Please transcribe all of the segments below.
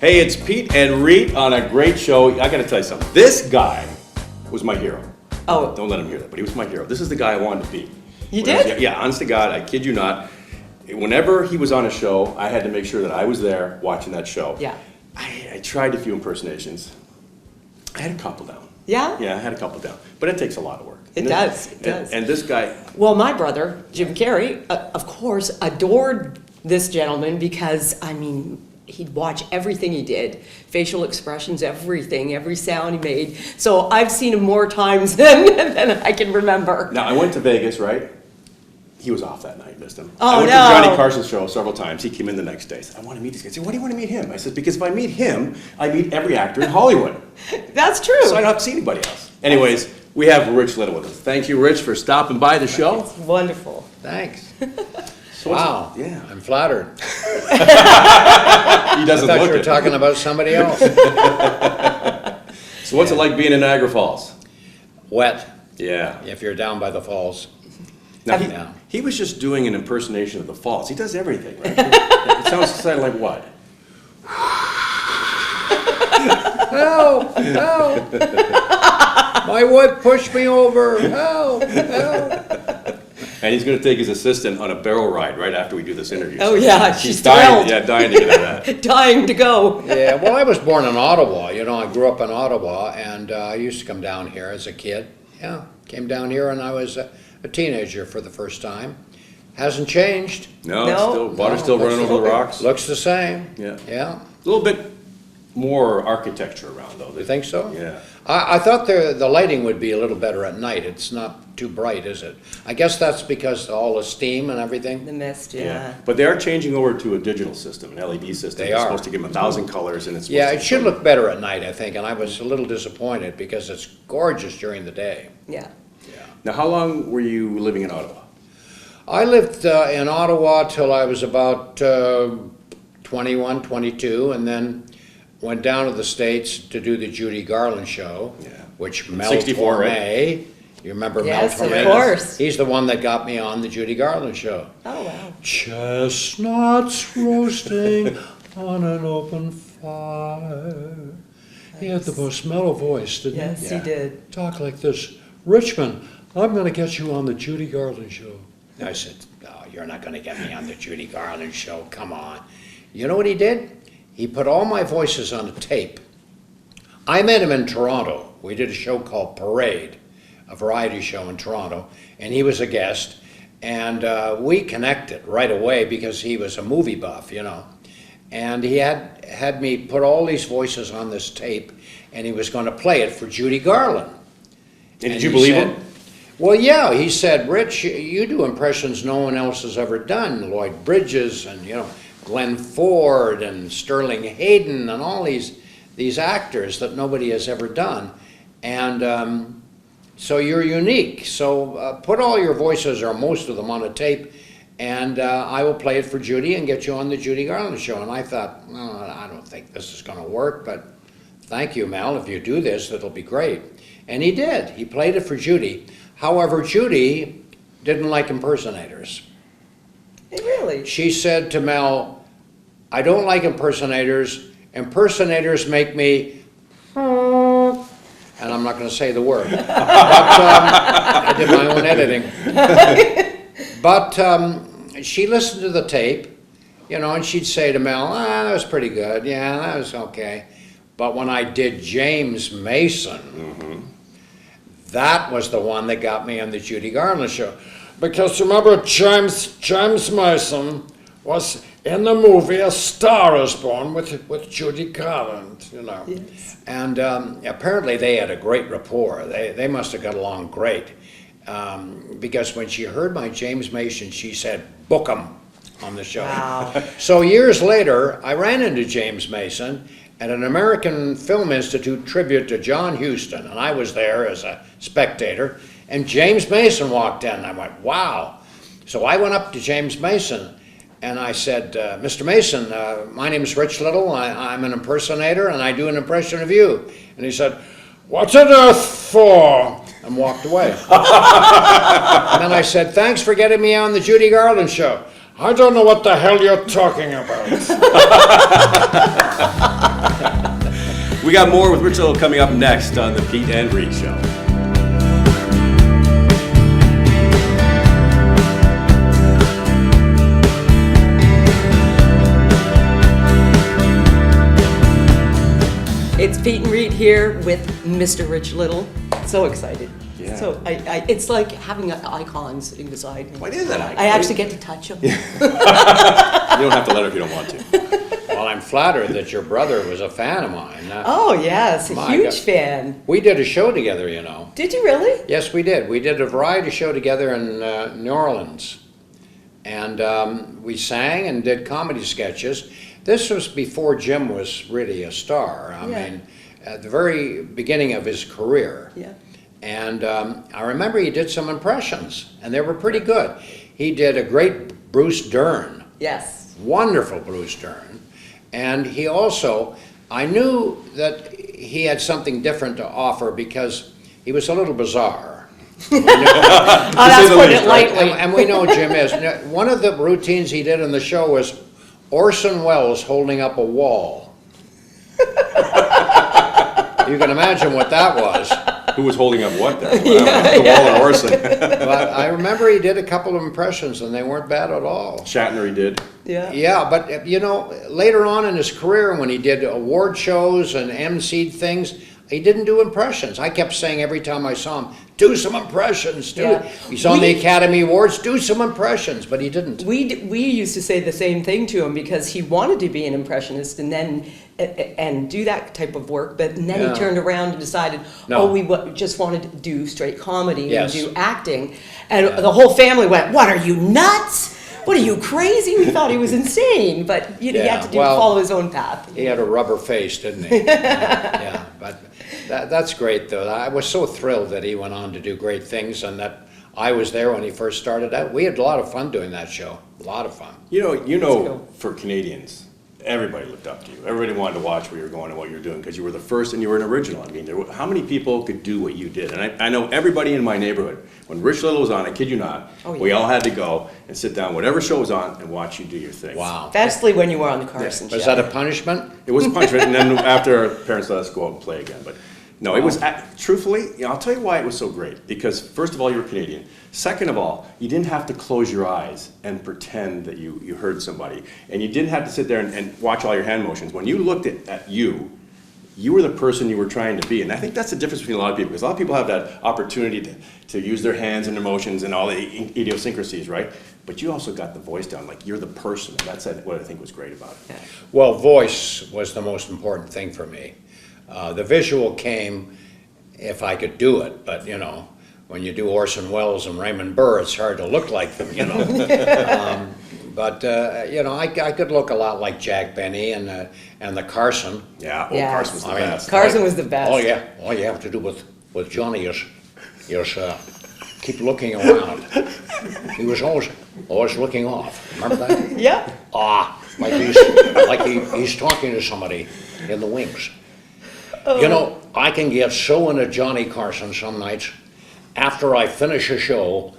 Hey, it's Peet and Reet on a great show. I gotta tell you something. This guy was my hero. Oh. Don't let him hear that, but he was my hero. This is the guy I wanted to be. You did? Yeah, honest to God, I kid you not. Whenever he was on a show, I had to make sure that I was there watching that show. Yeah. I tried a few impersonations. I had a couple down. Yeah? Yeah, I had a couple down. But it takes a lot of work. It does, it does. And this guy... Well, my brother, Jim Carrey, of course, adored this gentleman because, I mean, he'd watch everything he did, facial expressions, everything, every sound he made. So I've seen him more times than I can remember. Now, I went to Vegas, right? He was off that night, missed him. Oh, I went no. to Johnny Carson's show several times. He came in the next day. I said, I want to meet this guy. He said, why do you want to meet him? I said, because if I meet him, I meet every actor in Hollywood. That's true. So I don't have to see anybody else. Anyways, we have Rich Little with us. Thank you, Rich, for stopping by the show. It's wonderful. Thanks. So Wow. Yeah. I'm flattered. He doesn't I thought look you were it. talking about somebody else. So what's it like being in Niagara Falls? Wet, Yeah. if you're down by the falls. Now, Yeah. he was just doing an impersonation of the falls. He does everything, right? It sounds like what? Help! Help! My wife pushed me over. Help! Help! And he's going to take his assistant on a barrel ride right after we do this interview. Oh, yeah, she's dying, thrilled. yeah, dying to get out of that. Dying to go. Yeah, well, I was born in Ottawa. You know, I grew up in Ottawa, and I used to come down here as a kid. Yeah, came down here when I was a teenager for the first time. Hasn't changed. No, No. still, water's still running over the rocks. Looks the same. Yeah. Yeah. A little bit more architecture around, though. You think so? Yeah. I thought the lighting would be a little better at night. It's not too bright, is it? I guess that's because of all the steam and everything. The mist, Yeah. yeah. But they are changing over to a digital system, an LED system. They It's are. supposed to give them 1,000 colors, and it's Yeah, supposed it to should look better at night, I think, and I was a little disappointed because it's gorgeous during the day. Yeah. Yeah. Now, how long were you living in Ottawa? I lived in Ottawa till I was about 21, 22, and then went down to the States to do the Judy Garland show, Yeah. which Mel 64, Tormé, you remember Yes, Mel of Tormé? course. He's the one that got me on the Judy Garland show. Oh, wow. Chestnuts roasting on an open fire. He had the most mellow voice, didn't Yes, Yeah. he did. Talk like this. Richmond, I'm going to get you on the Judy Garland show. I said, oh, you're not going to get me on the Judy Garland show. Come on. You know what he did? He put all my voices on a tape. I met him in Toronto. We did a show called Parade, a variety show in Toronto, and he was a guest. And we connected right away because he was a movie buff, you know. And he had me put all these voices on this tape, and he was going to play it for Judy Garland. And did And you he believe said- him? Well, yeah, he said, Rich, you do impressions no one else has ever done. Lloyd Bridges and, you know, Glenn Ford and Sterling Hayden and all these actors that nobody has ever done. And so you're unique. So put all your voices or most of them on a tape, and I will play it for Judy and get you on the Judy Garland show. And I thought, oh, I don't think this is going to work, but thank you, Mel. If you do this, it'll be great. And he did. He played it for Judy. However, Judy didn't like impersonators. Really? She said to Mel, I don't like impersonators. Impersonators make me, and I'm not going to say the word. But I did my own editing. But she listened to the tape, you know, and she'd say to Mel, that was pretty good. Yeah, that was okay. But when I did James Mason, that was the one that got me on the Judy Garland show. Because remember, James Mason was in the movie A Star Is Born with Judy Garland, you know. Yes. And apparently they had a great rapport. They must have got along great. Because when she heard my James Mason, she said, book him on the show. Wow. So years later, I ran into James Mason at an American Film Institute tribute to John Huston, and I was there as a spectator, and James Mason walked in, and I went, wow. So I went up to James Mason, and I said, Mr. Mason, my name is Rich Little, I'm an impersonator, and I do an impression of you. And he said, "What's it Earth for?" and walked away. And then I said, "Thanks for getting me on the Judy Garland show." "I don't know what the hell you're talking about." We got more with Rich Little coming up next on the Peet and Reet Show. It's Peet and Reet here with Mr. Rich Little. So excited. Yeah. So it's like having an icon sitting beside me. What is that? I actually get to touch him. You don't have to let her if you don't want to. Well, I'm flattered that your brother was a fan of mine. Oh yes, a My huge God. fan. We did a show together, you know. Did you really? Yes, we did. We did a variety show together in New Orleans. And we sang and did comedy sketches. This was before Jim was really a star. I mean, at the very beginning of his career. Yeah. And I remember he did some impressions, and they were pretty good. He did a great Bruce Dern. Yes. Wonderful Bruce Dern. And he also, I knew that he had something different to offer because he was a little bizarre. That's putting it lightly. And we know Jim is. One of the routines he did in the show was Orson Welles holding up a wall. You can imagine what that was. Who was holding up what then? The wall and Orson. But I remember he did a couple of impressions and they weren't bad at all. Shatner he did. Yeah. Yeah, but you know, later on in his career when he did award shows and emceed things, he didn't do impressions. I kept saying every time I saw him, do some impressions. He's on the Academy Awards, do some impressions, but he didn't. We used to say the same thing to him because he wanted to be an impressionist and then and do that type of work, but then he turned around and decided, we just wanted to do straight comedy and do acting, and the whole family went, "What, are you nuts? What, are you crazy?" We thought he was insane, but he had to follow his own path. He had a rubber face, didn't he? Yeah, but that's great, though. I was so thrilled that he went on to do great things and that I was there when he first started out. We had a lot of fun doing that show. A lot of fun. You know, for Canadians, everybody looked up to you. Everybody wanted to watch where you were going and what you were doing because you were the first and you were an original. I mean, how many people could do what you did? And I know everybody in my neighborhood, when Rich Little was on, I kid you not, we all had to go and sit down, whatever show was on, and watch you do your thing. Wow. Especially when you were on the Carson show. Was that a punishment? It was a punishment, and then after our parents let us go out and play again. But no, it was, truthfully, I'll tell you why it was so great. Because first of all, you were Canadian. Second of all, you didn't have to close your eyes and pretend that you heard somebody. And you didn't have to sit there and watch all your hand motions. When you looked at you were the person you were trying to be. And I think that's the difference between a lot of people. Because a lot of people have that opportunity to use their hands and emotions and all the idiosyncrasies, right? But you also got the voice down, like you're the person. And that's what I think was great about it. Well, voice was the most important thing for me. The visual came if I could do it, but you know, when you do Orson Welles and Raymond Burr, it's hard to look like them, you know. But you know, I could look a lot like Jack Benny and the Carson. Yeah, Carson was the best. Carson was the best. Oh yeah, all you have to do with Johnny is keep looking around. He was always looking off. Remember that? Yeah. Like he's talking to somebody in the wings. You know, I can get so into Johnny Carson some nights. After I finish a show,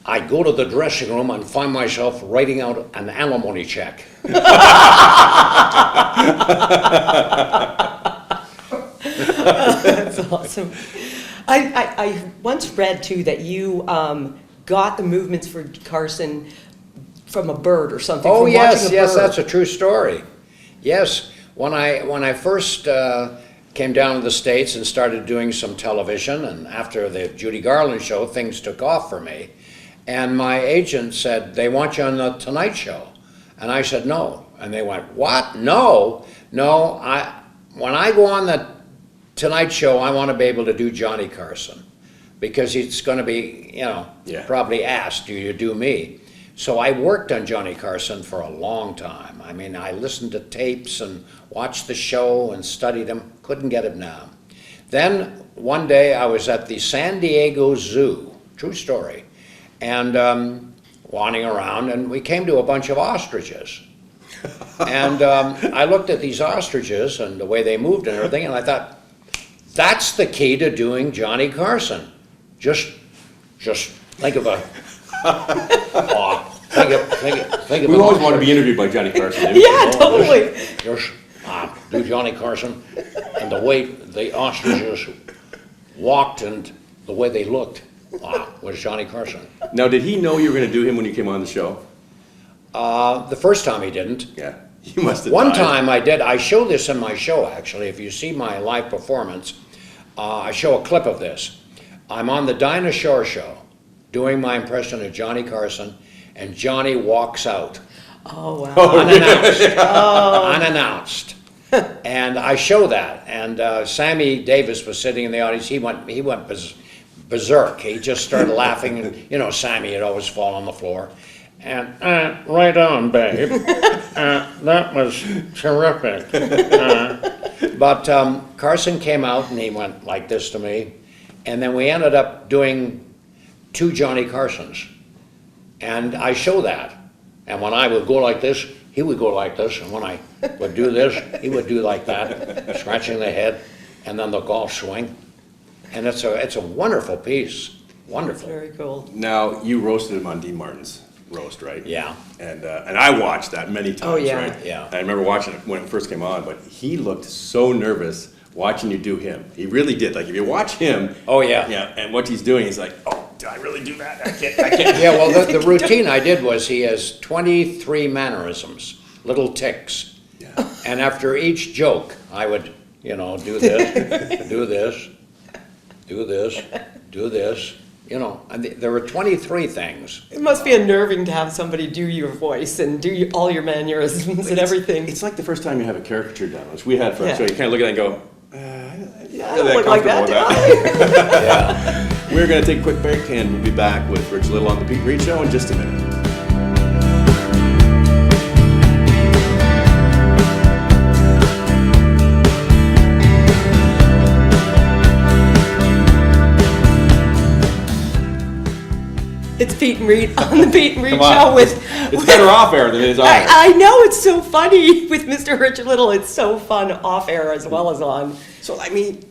I go to the dressing room and find myself writing out an alimony check. That's awesome. I once read too that you got the movements for Carson from a bird or something. Oh from yes, watching a bird. that's a true story. Yes, when I first came down to the States and started doing some television, and after the Judy Garland show, things took off for me. And my agent said, "They want you on the Tonight Show." And I said, "No." And they went, "What? No, when I go on the Tonight Show, I want to be able to do Johnny Carson, because it's going to be, you know, probably asked, do you do me?" So I worked on Johnny Carson for a long time. I mean, I listened to tapes and watched the show and studied him. Couldn't get him down. Then one day I was at the San Diego Zoo, true story, and wandering around, and we came to a bunch of ostriches. And I looked at these ostriches and the way they moved and everything, and I thought, That's the key to doing Johnny Carson. Just think of a, think of We an always want to ostrich. be interviewed by Johnny Carson. didn't we? Yeah, totally. Just do Johnny Carson, and the way the ostriches walked and the way they looked was Johnny Carson. Now, did he know you were going to do him when you came on the show? The first time he didn't. Yeah, you must have. One died. time I did. I show this in my show, actually. If you see my live performance, I show a clip of this. I'm on the Dinah Shore show doing my impression of Johnny Carson, and Johnny walks out Oh, wow. unannounced. Unannounced. And I show that. And Sammy Davis was sitting in the audience. He went berserk. He just started laughing. And, you know, Sammy had always fall on the floor. And right on, babe. That was terrific. But Carson came out and he went like this to me. And then we ended up doing 2 Johnny Carsons. And I show that. And when I would go like this, he would go like this. And when I would do this, he would do like that, scratching the head, and then the golf swing. And it's a wonderful piece. Wonderful. Very cool. Now, you roasted him on Dean Martin's roast, right? Yeah. And I watched that many times, Oh, yeah. right? Yeah. I remember watching it when it first came on, but he looked so nervous watching you do him. He really did. Like, if you watch him, Oh, yeah. yeah, and what he's doing, he's like, oh, did I really do that? I can't. Yeah, well, the routine I did was he has 23 mannerisms, little ticks. Yeah. And after each joke, I would, do this, do this, do this, do this. And there were 23 things. It must be unnerving to have somebody do your voice and do all your mannerisms and everything. It's like the first time you have a caricature done, which we had for Yeah. so you kind of look at it and go, Yeah, I really don't look like that, comfortable with do I? Yeah. We're going to take a quick break, and we'll be back with Rich Little on the Peet Reet Show in just a minute. It's Peet Reet on the Peet Reet Come on. Show with. It's better off air than it is on air. I know, it's so funny with Mr. Rich Little. It's so fun off air as well as on. So, I mean,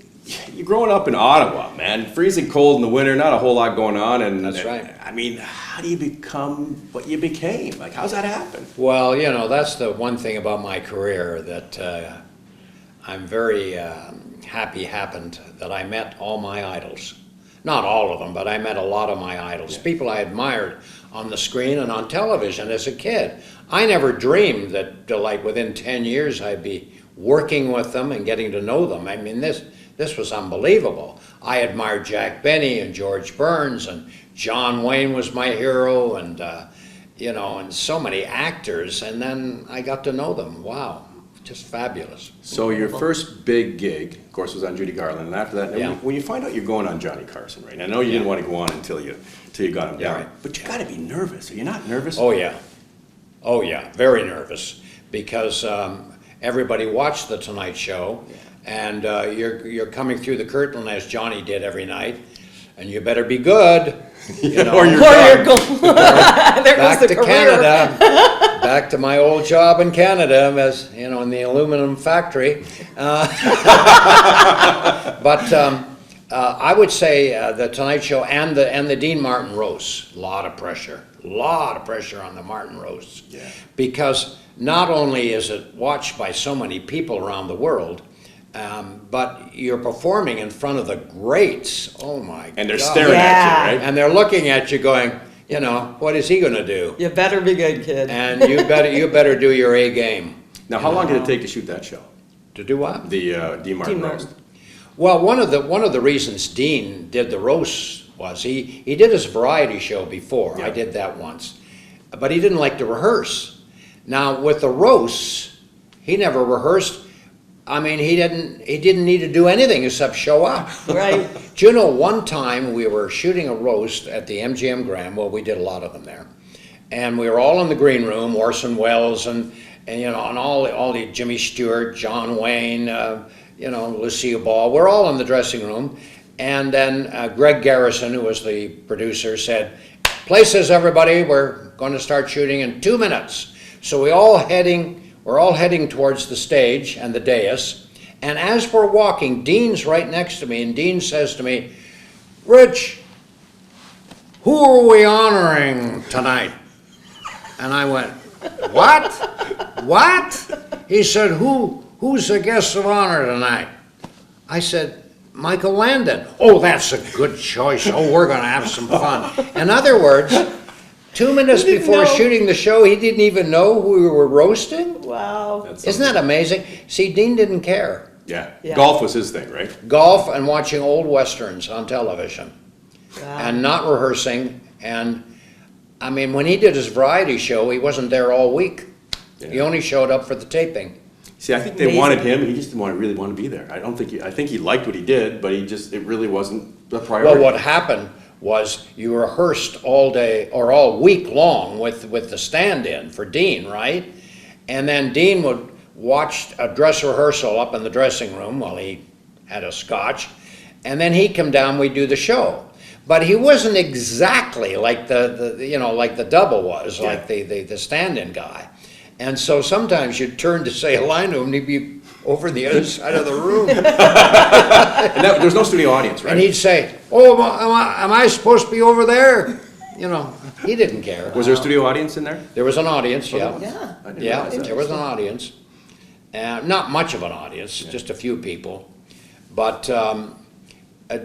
you're growing up in Ottawa, man. Freezing cold in the winter, not a whole lot going on. And That's right. I mean, how do you become what you became? Like, how's that happen? Well, that's the one thing about my career that I'm very happy happened, that I met all my idols. Not all of them, but I met a lot of my idols. Yeah. People I admired on the screen and on television as a kid. I never dreamed that like within 10 years I'd be working with them and getting to know them. I mean, this was unbelievable. I admired Jack Benny and George Burns, and John Wayne was my hero, and and so many actors, and then I got to know them. Wow, just fabulous. So your first big gig, of course, was on Judy Garland, and after that, Yeah. when you find out you're going on Johnny Carson, right? I know you didn't want to go on until you got him Yeah. down, but you got to be nervous. Are you not nervous? Oh yeah, very nervous, because everybody watched the Tonight Show, and you're coming through the curtain as Johnny did every night, and you better be good. Or you're Or done. you're going. There goes Back the to career. Canada, back to my old job in Canada, as in the aluminum factory. But I would say the Tonight Show and the Dean Martin roasts, a lot of pressure on the Martin roasts, Yeah. because not only is it watched by so many people around the world, but you're performing in front of the greats. Oh my God! And they're staring Yeah. at you, right? And they're looking at you, going, what is he going to do? You better be good, kid. And you better do your A game. Now, how long did it take to shoot that show? To do what? The Dean Martin Dean roast. Martin. Well, one of the reasons Dean did the roast was he did his variety show before. Yeah. I did that once, but he didn't like to rehearse. Now with the roasts, he never rehearsed. I mean, he didn't need to do anything except show up. Right. Do you know, one time we were shooting a roast at the MGM Grand. Well, we did a lot of them there, and we were all in the green room. Orson Welles and all the Jimmy Stewart, John Wayne, Lucille Ball. We're all in the dressing room, and then Greg Garrison, who was the producer, said, "Places, everybody. We're going to start shooting in 2 minutes." So we're all heading towards the stage and the dais, And as we're walking, Dean's right next to me, and Dean says to me, "Rich, who are we honoring tonight?" And I went, "What? What?" He said, who's the guest of honor tonight? I said, "Michael Landon." "Oh, that's a good choice. Oh, we're going to have some fun." In other words, 2 minutes before know. shooting the show, he didn't even know who we were roasting. Wow. That's Isn't that amazing? See, Dean didn't care. Yeah. Yeah. Golf was his thing, right? Golf and watching old westerns on television. Wow. And not rehearsing. And I mean, when he did his variety show, he wasn't there all week. He Yeah. only showed up for the taping. See, I think they Amazing. wanted him. He just didn't really want to be there. I think he liked what he did, but it really wasn't a priority. Well, what happened was you rehearsed all day or all week long with the stand-in for Dean, right? And then Dean would watch a dress rehearsal up in the dressing room while he had a scotch, and then he'd come down, we'd do the show. But he wasn't exactly like like the double was, Yeah. like the stand-in guy. And so sometimes you'd turn to say a line to him, and he'd be over the other side of the room. And there was no studio audience, right? And he'd say, "Oh, am I supposed to be over there?" You know, he didn't care. Was there a studio audience in there? There was an audience, yeah. Yeah. I didn't Yeah, realize that. there was an audience. Not much of an audience, just a few people. But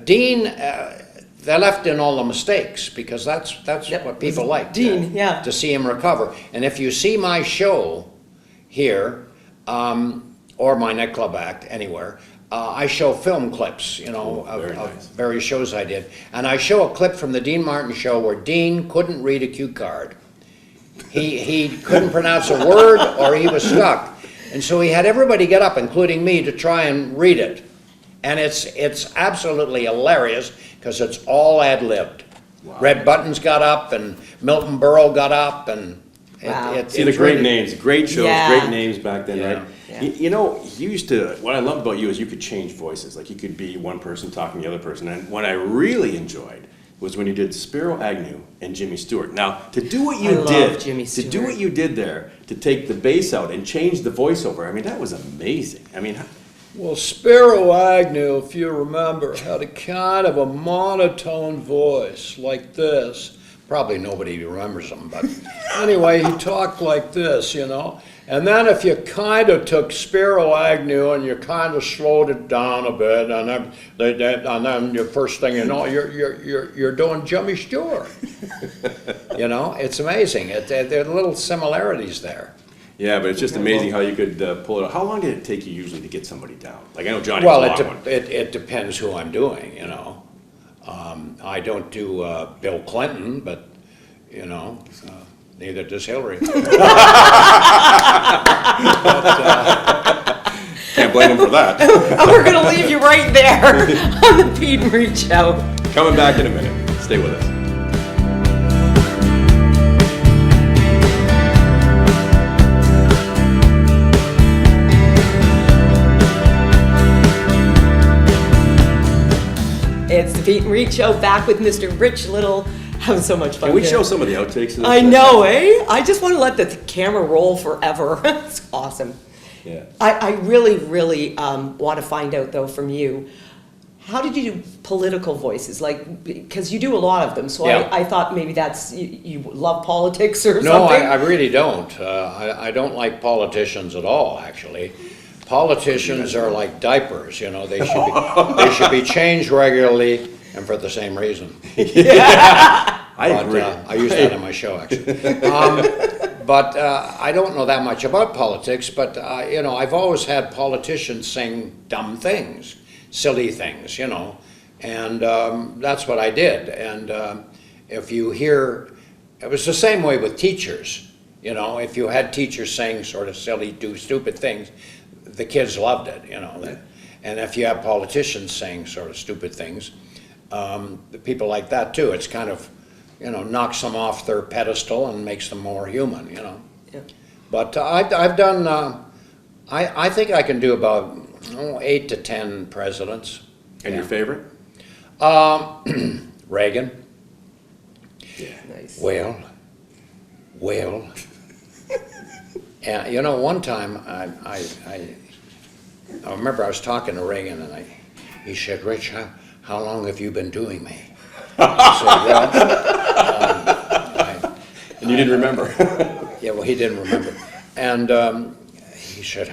Dean, they left in all the mistakes because that's Yep. what people like. Dean, yeah. To see him recover. And if you see my show here, or my nightclub act anywhere, I show film clips, Oh, of very nice. various shows I did. And I show a clip from the Dean Martin show where Dean couldn't read a cue card. He couldn't pronounce a word or he was stuck. And so he had everybody get up, including me, to try and read it. And it's absolutely hilarious because it's all ad-libbed. Wow. Red Buttons got up and Milton Berle got up and Wow. See the great names, great shows, Yeah. great names back then, Yeah. right? Yeah. You know, you used to, what I loved about you is you could change voices. Like you could be one person talking to the other person. And what I really enjoyed was when you did Spiro Agnew and Jimmy Stewart. Now, to do what you I love did, Jimmy to do Stewart. what you did there, to take the bass out and change the voiceover, I mean, that was amazing. I mean, Well, Spiro Agnew, if you remember, had a kind of a monotone voice like this. Probably nobody remembers him, but anyway, he talked like this, And then if you kind of took Spiro Agnew and you kind of slowed it down a bit, and then your first thing you know, you're doing Jimmy Stewart. It's amazing. There are little similarities there. yeah, but it's just amazing how you could pull it out. How long did it take you usually to get somebody down? Like I know Johnny Well, was a long one. it depends who I'm doing, I don't do Bill Clinton, but, neither does Hillary. Can't blame him for that. We're going to leave you right there on the Peet Reet Show. Coming back in a minute. Stay with us. It's the Peet Reet Show, back with Mr. Rich Little. Having so much fun Can we here. show some of the outtakes of this? I know, eh? I just want to let the camera roll forever. It's awesome. Yeah. I really, really want to find out, though, from you, how did you do political voices? Like, because you do a lot of them, so Yeah. I thought maybe that's, you love politics or No, something? I really don't. I don't like politicians at all, actually. Politicians are like diapers, they should be changed regularly and for the same reason. I agree. I use that in my show, actually. But I don't know that much about politics, but, I've always had politicians saying dumb things, silly things, and that's what I did. And if you hear, it was the same way with teachers, if you had teachers saying sort of silly, stupid things, the kids loved it, And if you have politicians saying sort of stupid things, the people like that too. It's kind of, knocks them off their pedestal and makes them more human, Yeah. But I've done, I think I can do about 8 to 10 presidents. And your favorite? Reagan. Yeah. Nice. Well. And one time I remember I was talking to Reagan, and he said, "Rich, how long have you been doing me?" I said, "Well," And you didn't remember. yeah, well, he didn't remember. And he said,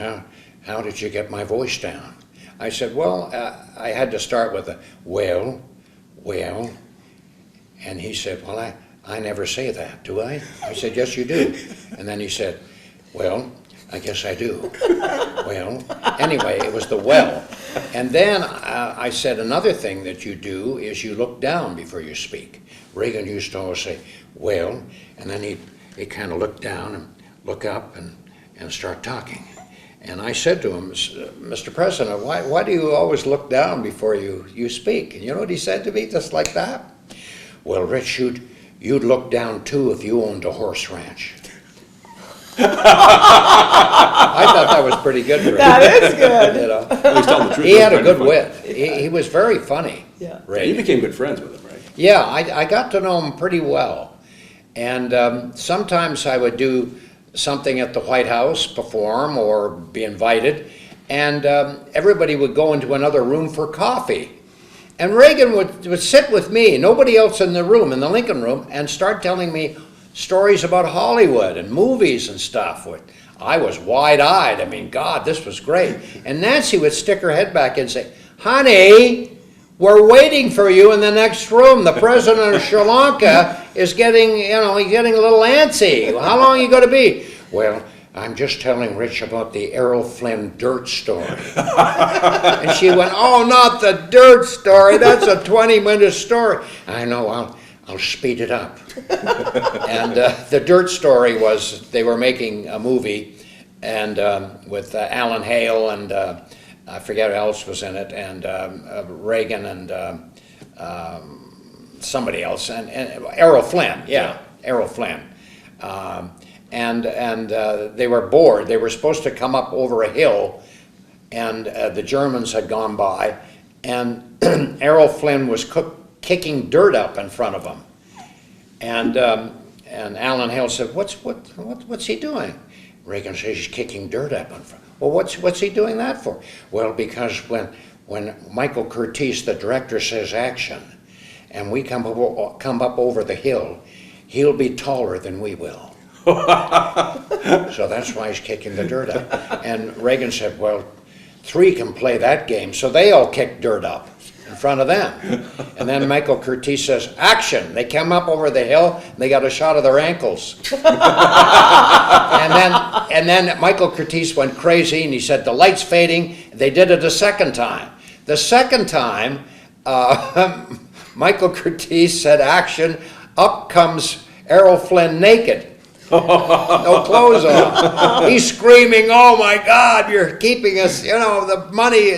how did you get my voice down? I said, well, I had to start with a, well. And he said, well, I never say that, do I? I said, yes, you do. And then he said, well, I guess I do. Well, anyway, it was the well. And then I said, another thing that you do is you look down before you speak. Reagan used to always say, well, and then he'd kind of look down and look up and start talking. And I said to him, Mr. President, why do you always look down before you speak? And you know what he said to me, just like that? Well, Rich, you'd look down too if you owned a horse ranch. I thought that was pretty good for him. That is good. You know? He's telling the truth. He had a It was good kind of wit. He was very funny. Yeah. funny. Yeah, you became good friends with him, right? Yeah, I got to know him pretty well. And sometimes I would do something at the White House, perform or be invited, and everybody would go into another room for coffee. And Reagan would sit with me, nobody else in the room, in the Lincoln room, and start telling me stories about Hollywood and movies and stuff. I was wide-eyed. I mean, God, this was great. And Nancy would stick her head back and say, honey, we're waiting for you in the next room. The president of Sri Lanka is getting, he's getting a little antsy. How long are you going to be? Well, I'm just telling Rich about the Errol Flynn dirt story. And she went, oh, not the dirt story. That's a 20-minute story. I know, I'll speed it up. And the dirt story was they were making a movie and with Alan Hale and I forget who else was in it, and Reagan and somebody else, and Errol Flynn, Errol Flynn. And they were bored. They were supposed to come up over a hill, and the Germans had gone by, and Errol Flynn was kicking dirt up in front of them. And Alan Hale said, what's he doing? Reagan says, he's kicking dirt up in front. Well, what's he doing that for? Well, because when Michael Curtiz, the director, says action, and we come up over the hill, he'll be taller than we will. So that's why he's kicking the dirt up. And Reagan said, well, 3 can play that game. So they all kicked dirt up in front of them. And then Michael Curtiz says, action. They came up over the hill, and they got a shot of their ankles. And then Michael Curtiz went crazy, and he said, the light's fading. They did it a second time. The second time, Michael Curtiz said, action. Up comes Errol Flynn naked. No clothes on. He's screaming, oh my God, you're keeping us, the money,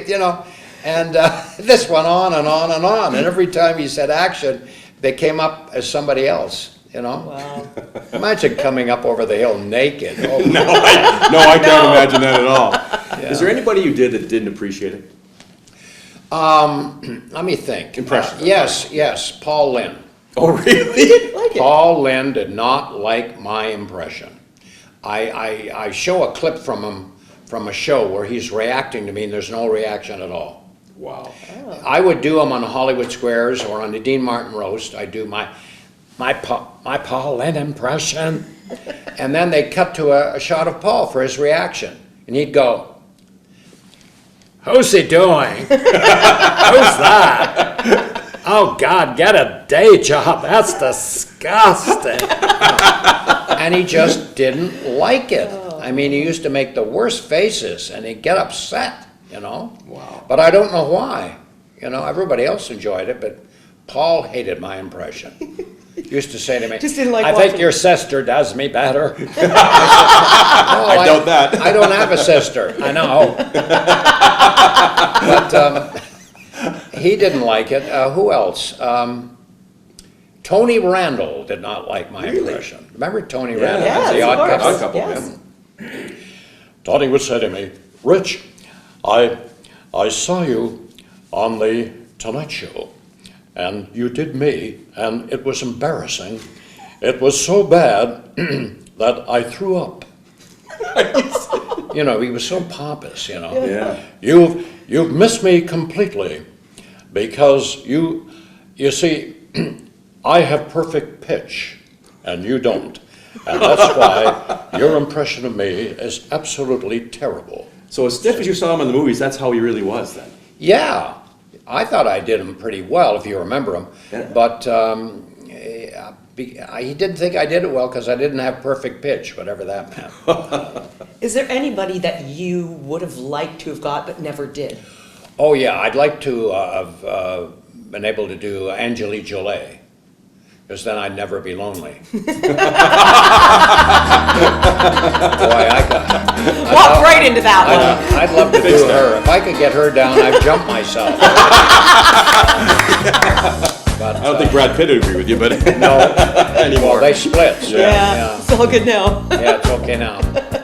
And this went on and on and on. And every time he said action, they came up as somebody else, Wow. Imagine coming up over the hill naked. Oh, No, I can't imagine that at all. Yeah. Is there anybody you did that didn't appreciate it? Let me think. Impression. Yes, Paul Lynde. Oh, really? Didn't like it. Paul Lynde did not like my impression. I show a clip from him from a show where he's reacting to me and there's no reaction at all. Wow. I would do them on Hollywood Squares or on the Dean Martin roast. I do my Paul Lynde impression, and then they cut to a shot of Paul for his reaction, and he'd go, "Who's he doing? Who's that? Oh God, get a day job. That's disgusting." And he just didn't like it. I mean, he used to make the worst faces, and he'd get upset. Wow. But I don't know why. Everybody else enjoyed it, but Paul hated my impression. Used to say to me, Just didn't like I think watching. your sister does me better. I said, I doubt that. I don't have a sister. I know. But he didn't like it. Who else? Tony Randall did not like my impression. Remember Tony Randall? Yes, The of Odd course. Couple? Odd Couple, Yes. yeah. Tony would say to me, Rich, I saw you on the Tonight Show, and you did me, and it was embarrassing. It was so bad that I threw up. You know, he was so pompous, you know. Yeah. You've missed me completely because you see, I have perfect pitch and you don't. And that's why your impression of me is absolutely terrible. So as stiff as you saw him in the movies, that's how he really was then. Yeah, I thought I did him pretty well, if you remember him. Yeah. But he didn't think I did it well because I didn't have perfect pitch, whatever that meant. Is there anybody that you would have liked to have got but never did? Oh yeah, I'd like to have been able to do Angelique Jolie, because then I'd never be lonely. Boy, Walk right into that one. I'd love to do her. If I could get her down, I'd jump myself. But, I don't think Brad Pitt would agree with you, but no, anymore. well, they split. So, Yeah, it's all good now. yeah, it's okay now.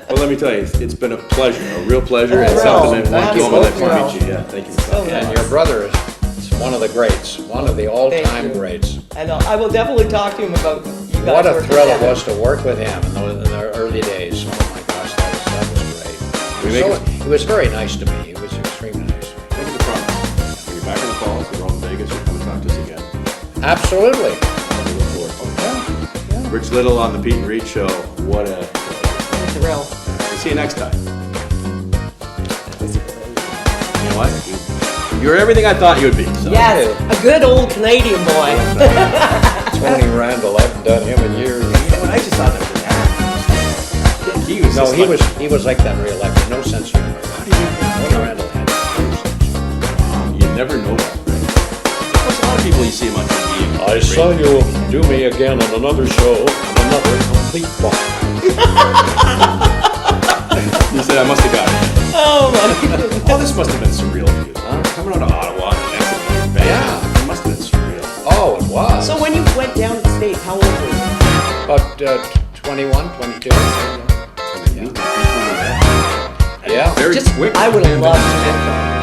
Well, let me tell you, it's been a pleasure, a real pleasure. Oh, It's well, something that thank won't you go my life both, to meet you. Yeah, thank you for coming. And your brother is one of the greats, one of the Thank all-time you. greats. And I will definitely talk to him about you guys. What a working thrill it together. was to work with him in the early days. Oh my gosh, that was We great. make So, he was very nice to me. He was extremely nice. Thank you for promise. When you're back in the falls, we're going to Vegas, you'll come and talk to us again. Absolutely. We look forward to it. Rich Little on the Peet Reet Show. What a Thrill. We'll see you next time. You know what? You're everything I thought you would be. So. Yes, a good old Canadian boy. Tony Randall, I haven't done him in years. You know what? I just thought that was He was No, just he was like that in real life. No sense of humor. Tony Randall had no sense of humor. You never know that, right? There's a lot of people you see him on TV. and I great. saw you do me again on another show, on another complete bomb. You said I must have got it. Oh my goodness. Oh, this must have been surreal for you, huh? Coming out of Ottawa and the next thing, bam. Yeah. It must have been surreal. Oh, it was. So when you went down to the States, how old were you? About 21, 22. Yeah. Very Just, quick. I would have loved to have